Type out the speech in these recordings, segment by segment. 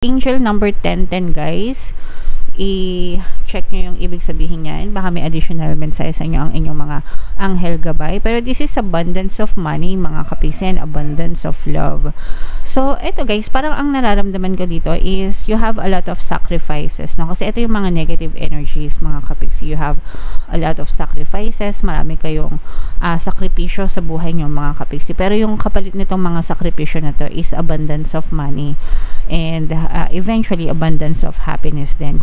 Angel number 1010 guys, i-check nyo yung ibig sabihin niyan. Baka may additional mensahe sa inyo ang inyong mga anghel gabay. Pero this is abundance of money mga kapisen, abundance of love. So, ito guys, parang ang nararamdaman ko dito is you have a lot of sacrifices. No? Kasi ito yung mga negative energies mga kapiksi. You have a lot of sacrifices. Marami kayong sakripisyo sa buhay nyo mga kapiksi. Pero yung kapalit nitong mga sakripisyo na to is abundance of money. And eventually abundance of happiness din.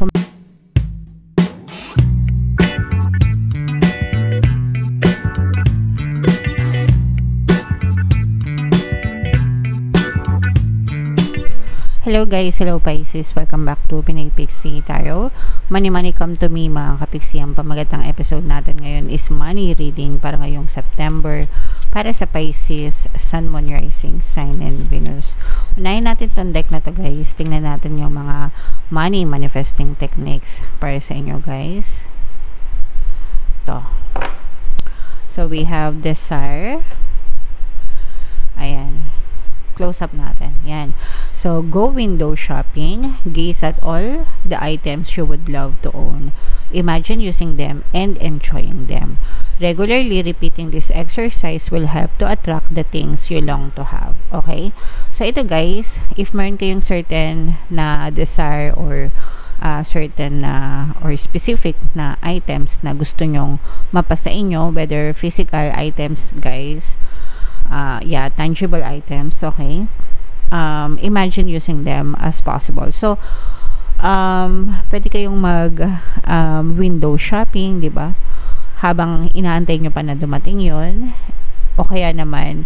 Hello guys, hello Pisces, welcome back to Pinay Pixie Tarot. Money Money Come to Me mga kapixie. Ang pamagatang episode natin ngayon is money reading para ngayong September para sa Pisces, Sun, Moon, Rising, Sign, and Venus. Unahin natin tong deck na to guys. Tingnan natin yung mga money manifesting techniques para sa inyo guys. To. So we have Desire. Ayan. Close up natin. Yan. So, go window shopping. Gaze at all the items you would love to own. Imagine using them and enjoying them. Regularly repeating this exercise will help to attract the things you long to have. Okay? So, ito guys, if meron kayong certain na desire or certain na or specific na items na gusto nyong mapasa inyo, whether physical items guys, tangible items, okay? Imagine using them as possible. So, pwede kayong mag window shopping, di ba? Habang inaantay nyo pa na dumating yon, o kaya naman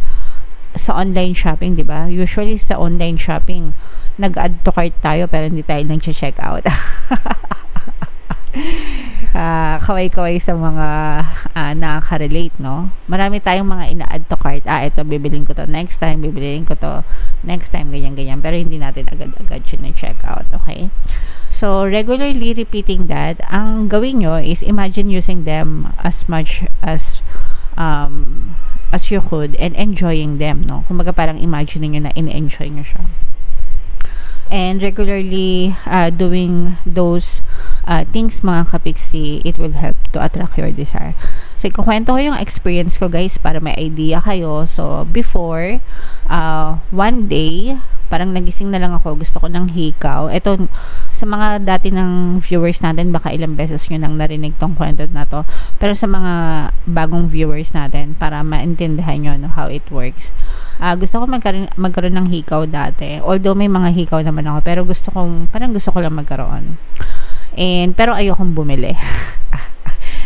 sa online shopping, di ba? Usually sa online shopping, nag-add to cart tayo pero hindi tayo nang check out. Kaway-kaway sa mga nakaka-relate, no? Marami tayong mga ina-add to cart. Ito, bibilin ko to next time, bibilin ko to next time, ganyan-ganyan. Pero hindi natin agad-agad check out, okay? So, regularly repeating that, ang gawin nyo is imagine using them as much as you could and enjoying them, no? Kumbaga parang imagine nyo na in-enjoy nyo siya. And regularly doing those things mga kapiksi, it will help to attract your desire. So, ikukwento ko yung experience ko guys para may idea kayo. So, before, one day, parang nagising na lang ako, gusto ko ng hikaw. Ito, sa mga dati ng viewers natin, baka ilang beses nyo nang narinig tong kwento na to. Pero sa mga bagong viewers natin, para maintindihan nyo how it works. Gusto ko magkaroon ng hikaw dati. Although may mga hikaw naman ako, pero parang gusto ko lang magkaroon. Pero ayokong bumili.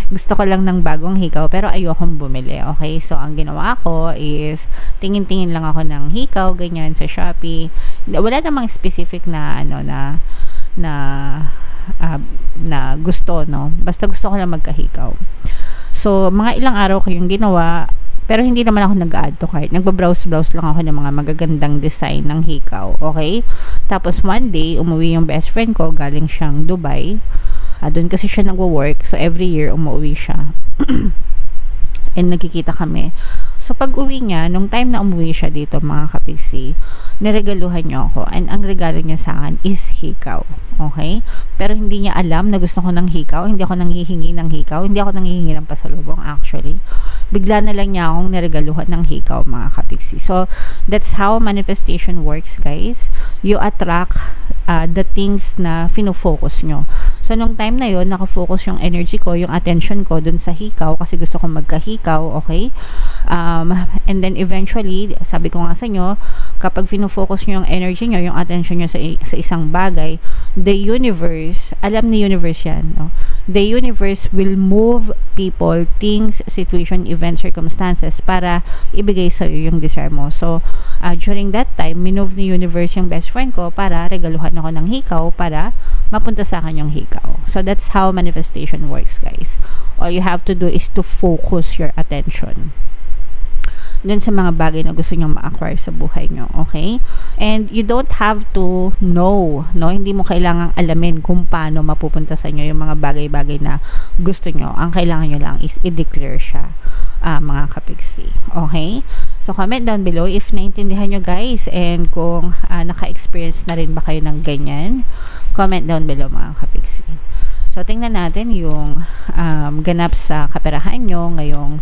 Gusto ko lang ng bagong hikaw, pero ayokong bumili. Okay? So, ang ginawa ko is, tingin-tingin lang ako ng hikaw, ganyan, sa Shopee. Wala namang specific na, na gusto, no? Basta gusto ko lang magkahikaw. So, mga ilang araw ko yung ginawa, pero hindi naman ako nag-add to cart. Nagbabrowse-browse lang ako ng mga magagandang design ng hikaw. Okay? Tapos, one day, umuwi yung best friend ko, galing siyang Dubai. Doon kasi siya nagwo-work. So, every year, umuwi siya. And nagkikita kami. So, pag uwi niya, nung time na umuwi siya dito, mga kapiksi, niregaluhan niya ako. And ang regalo niya sa akin is hikaw. Okay? Pero hindi niya alam na gusto ko ng hikaw. Hindi ako nanghihingi ng hikaw. Hindi ako nanghihingi ng pasalubong, actually. Bigla na lang niya akong niregaluhan ng hikaw, mga kapiksi. So, that's how manifestation works, guys. You attract the things na fino-focus nyo. So, nung time na yon, nakafocus yung energy ko, yung attention ko dun sa hikaw kasi gusto ko magkahikaw, okay? And then eventually, sabi ko nga sa inyo, kapag fino-focus nyo yung energy nyo, yung attention nyo sa isang bagay, the universe, alam ni universe yan, no? The universe will move people, things, situation, events, circumstances para ibigay sa iyo yung desire mo. So, during that time, minove ni universe yung best friend ko para regaluhan ako ng hikaw para mapunta sa akin yung hikaw. So, that's how manifestation works, guys. All you have to do is to focus your attention dun sa mga bagay na gusto nyo ma-acquire sa buhay nyo, okay? And you don't have to know, no? Hindi mo kailangang alamin kung paano mapupunta sa inyo yung mga bagay-bagay na gusto nyo. Ang kailangan nyo lang is i-declare siya, mga kapiksi, okay? So, comment down below if naintindihan nyo guys, and kung naka-experience na rin ba kayo ng ganyan. Comment down below mga kapiksi. So, tingnan natin yung ganap sa kaperahan nyo ngayong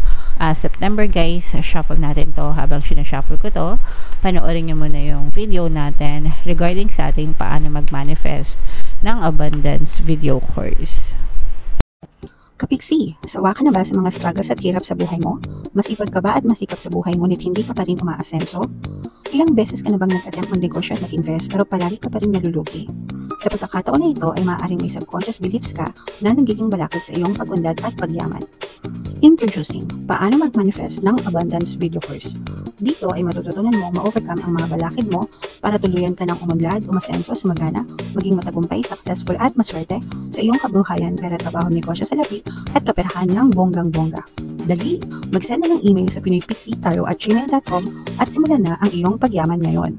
September guys. Shuffle natin to habang sinashuffle ko to. Panoorin nyo muna yung video natin regarding sa ating paano mag-manifest ng abundance video course. Kapiksi, sawa ka na ba sa mga struggles at hirap sa buhay mo? Masipag ka ba at masikap sa buhay ngunit hindi ka pa rin umaasenso? Ilang beses ka na bang nag-attempt mag-negosyo at mag-invest pero palagi ka pa rin nalulugi? Sa pagkakataon na ito ay maaaring may subconscious beliefs ka na nagiging balakid sa iyong pag-unlad at pagyaman. Introducing, paano mag-manifest ng abundance video course. Dito ay matututunan mo ma-overcome ang mga balakid mo para tuluyan ka ng umunlad, umasenso, sumagana, maging matagumpay, successful at maswerte sa iyong kabuhayan, pera, trabaho, negosyo sa labi at kaperahan ng bonggang-bongga. Dali, mag-send na ng email sa pinoypixie@gmail.com at simulan na ang iyong pagyaman ngayon.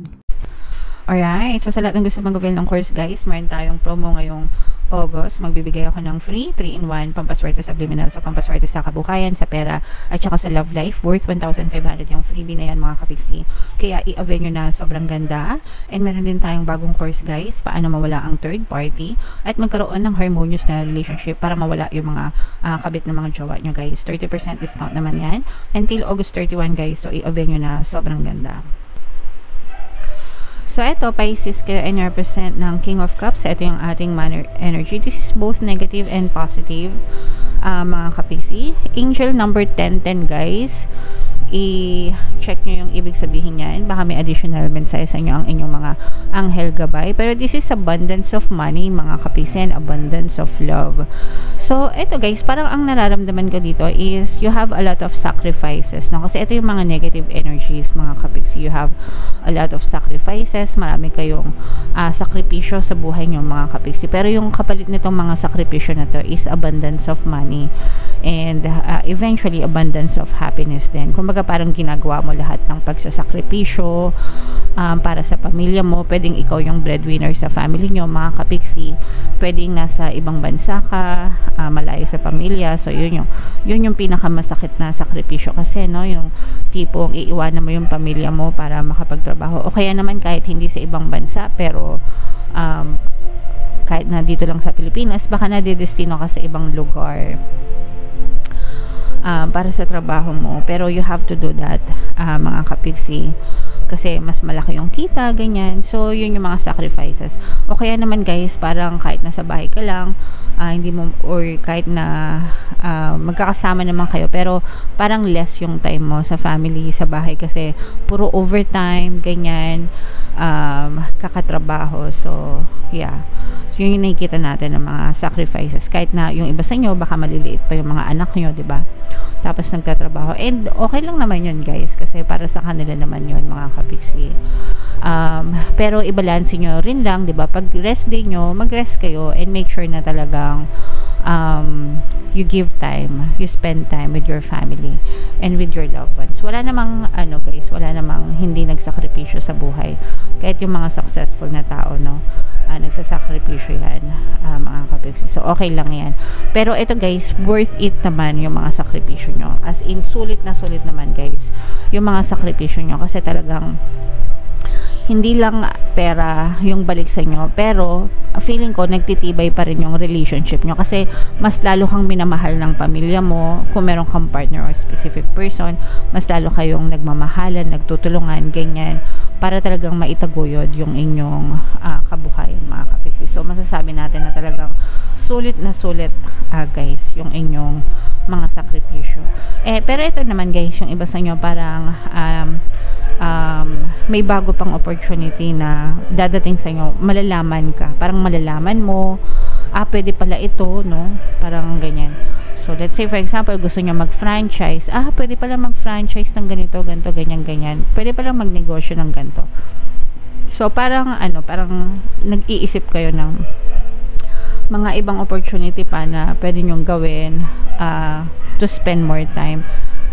Alright, so sa lahat ng gusto mag-avail ng course guys, meron tayong promo ngayong August. Magbibigay ako ng free 3-in-1 pampaswerte subliminal, so pampaswerte sa kabuhayan, sa pera, at saka sa love life, worth 1,500 yung freebie na yan mga kapiksi. Kaya i-avail nyo na, sobrang ganda. And meron din tayong bagong course guys, paano mawala ang third party at magkaroon ng harmonious na relationship para mawala yung mga kabit ng mga jowa nyo guys. 30% discount naman yan until August 31 guys, so i-avail nyo na, sobrang ganda. So, ito, Pisces, kayo ay represent ng King of Cups. Ito yung ating manner energy. This is both negative and positive, mga kapiksi. Angel number 1010, guys. I-check nyo yung ibig sabihin niyan. Baka may additional mensahe sa inyo ang inyong mga anghel gabay. Pero this is abundance of money, mga kapiksi, and abundance of love. So, ito guys, parang ang nararamdaman ko dito is you have a lot of sacrifices, no? Kasi ito yung mga negative energies, mga kapiksi. You have a lot of sacrifices. Marami kayong sakripisyo sa buhay nyo, mga kapiksi. Pero yung kapalit nitong mga sakripisyo na to is abundance of money and eventually abundance of happiness din. Kumbaga parang ginagawa mo lahat ng pagsasakripisyo para sa pamilya mo. Pwedeng ikaw yung breadwinner sa family nyo, mga kapiksi. Pwedeng nasa ibang bansa ka, malayo sa pamilya. So yun yung pinakamasakit na sakripisyo kasi, no, yung tipong iiwanan mo yung pamilya mo para makapagtrabaho. O kaya naman kahit hindi sa ibang bansa, pero kahit na dito lang sa Pilipinas, baka nadidestino ka sa ibang lugar para sa trabaho mo. Pero you have to do that, mga kapiksi, kasi mas malaki yung kita, ganyan. So yun yung mga sacrifices. O kaya naman guys, parang kahit nasa bahay ka lang, hindi mo, or kahit na magkakasama naman kayo, pero parang less yung time mo sa family, sa bahay, kasi puro overtime, ganyan, kakatrabaho. So yeah, so yun yung nakikita natin ng mga sacrifices. Kahit na yung iba sa inyo, baka maliliit pa yung mga anak nyo, diba? Tapos nagtatrabaho. And okay lang naman yun guys, kasi para sa kanila naman yun, mga kapiksi. Pero ibalanse nyo rin lang, diba? Pag rest day nyo, mag-rest kayo and make sure na talagang you give time, you spend time with your family and with your loved ones. Wala namang guys, wala namang hindi nagsakripisyo sa buhay. Kahit yung mga successful na tao, no, nagsasakripisyo yan, mga kapiksi. So okay lang yan. Pero ito guys, worth it naman yung mga sakripisyo nyo. As in, sulit na sulit naman guys yung mga sakripisyo nyo, kasi talagang hindi lang pera yung balik sa inyo, pero feeling ko nagtitibay pa rin yung relationship nyo, kasi mas lalo kang minamahal ng pamilya mo. Kung meron kang partner or specific person, mas lalo kayong nagmamahalan, nagtutulungan, ganyan, para talagang maitaguyod yung inyong kabuhayan, mga kapiksi. So masasabi natin na talagang sulit na sulit, guys, yung inyong mga sakripisyo. Pero ito naman guys, yung iba sa inyo parang may bago pang opportunity na dadating sa inyo, malalaman ka, parang malalaman mo, pwede pala ito, no, parang ganyan. So let's say for example, gusto nyo mag-franchise, pwede pala mag-franchise ng ganito, ganito, ganyan, ganyan, pwede pala magnegosyo ng ganito. So parang parang nag-iisip kayo ng mga ibang opportunity pa na pwede nyong gawin to spend more time.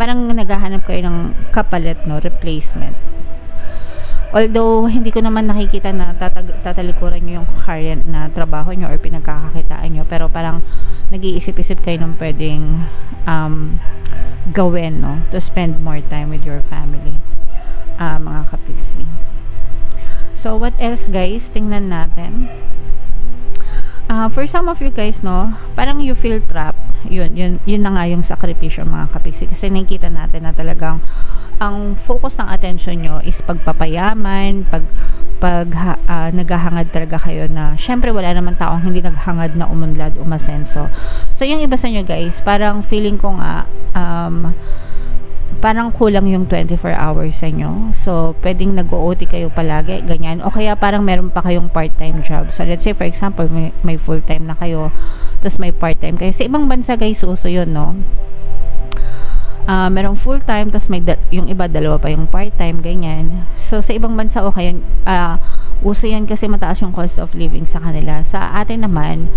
Parang naghahanap kayo ng kapalit, no, replacement. Although hindi ko naman nakikita na tatalikuran nyo yung current na trabaho nyo or pinagkakakitaan nyo, pero parang nag-iisip-isip kayo ng pwedeng gawin, no, to spend more time with your family. mga kapiksi. So, what else guys? Tingnan natin. For some of you guys, no, parang you feel trapped. Yun na nga yung sakripisyo mga kapiksi. Kasi nakikita natin na talagang ang focus ng attention nyo is pagpapayaman, naghahangad talaga kayo na, syempre wala naman taong hindi naghangad na umunlad, umasenso. So, yung iba sa nyo guys, parang feeling ko nga, parang kulang yung 24 hours sa inyo. So, pwedeng nag-OT kayo palagi, ganyan. O kaya parang meron pa kayong part-time job. So, let's say for example, may full-time na kayo, tapos may part-time kayo. Sa ibang bansa guys, uso yun, no? Merong full-time, tapos yung iba, dalawa pa yung part-time, ganyan. So, sa ibang bansa, okay, uso yan kasi mataas yung cost of living sa kanila. Sa atin naman,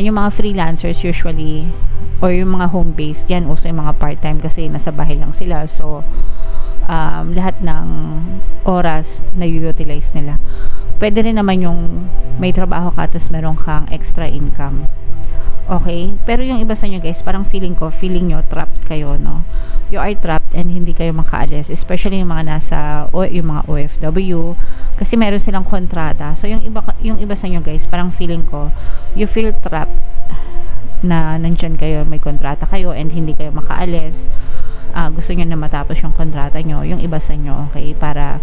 yung mga freelancers usually, or yung mga home-based, yan, uso yung mga part-time kasi nasa bahay lang sila. So, lahat ng oras na utilize nila. Pwede rin naman yung may trabaho ka, tapos meron kang extra income. Okay? Pero yung iba sa inyo guys, parang feeling nyo trapped kayo, no? You are trapped and hindi kayo makaalis. Especially yung mga yung mga OFW. Kasi meron silang kontrata. So, yung iba sa inyo guys, parang feeling ko, you feel trapped na nandyan kayo, may kontrata kayo and hindi kayo makaalis. Gusto nyo na matapos yung kontrata nyo. Yung iba sa inyo, okay? Para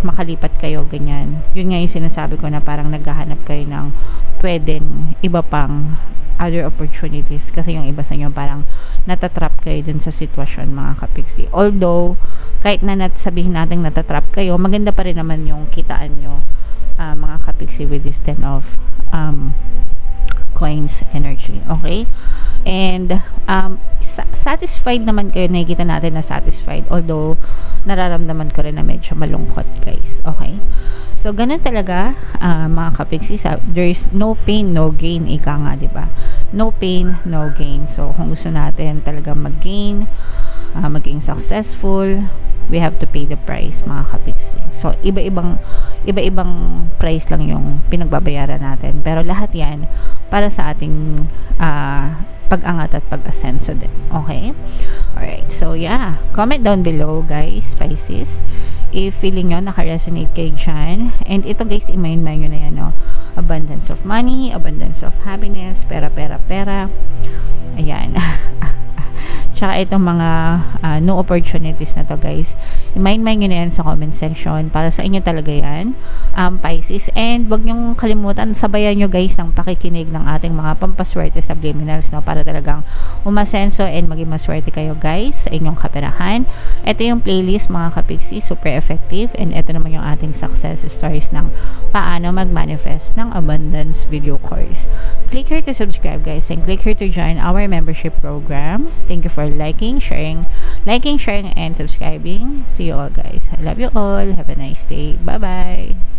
makalipat kayo, ganyan. Yun nga yung sinasabi ko na parang naghahanap kayo ng pwedeng iba pang other opportunities kasi yung iba sa inyo parang natatrap kayo dun sa sitwasyon mga kapiksi. Although, kahit na sabihin natin natatrap kayo, maganda pa rin naman yung kitaan nyo mga kapiksi with this 10 of coins energy. Okay? And satisfied naman kayo, nakikita natin na satisfied, although nararamdaman ko rin na medyo malungkot guys. Okay? So, ganun talaga, mga kapiksi, there is no pain, no gain, ika nga, diba? No pain, no gain. So, kung gusto natin talaga mag-gain, maging successful, we have to pay the price, mga kapiksi. So, iba-ibang price lang yung pinagbabayaran natin. Pero lahat yan, para sa ating pag-angat at pag-asenso din. Okay? Alright. So, yeah. Comment down below, guys, Pisces, if feeling nyo naka-resonate kayo dyan. And ito guys, i-mind nyo na yan, no? Abundance of money, abundance of happiness, pera. Ayan. Tsaka itong mga no opportunities na to guys, i-mind nyo na yan sa comment section. Para sa inyo talaga yan, Pisces. And wag nyong kalimutan, sabayan nyo guys ng pakikinig ng ating mga pampaswerte subliminals, no? Para talagang umasenso and maging maswerte kayo guys sa inyong kaperahan. Ito yung playlist mga kapiksi, super effective. And ito naman yung ating success stories ng paano mag-manifest ng abundance video course. Click here to subscribe guys, and click here to join our membership program. Thank you for liking, sharing, and subscribing. See you all guys. I love you all. Have a nice day. Bye-bye.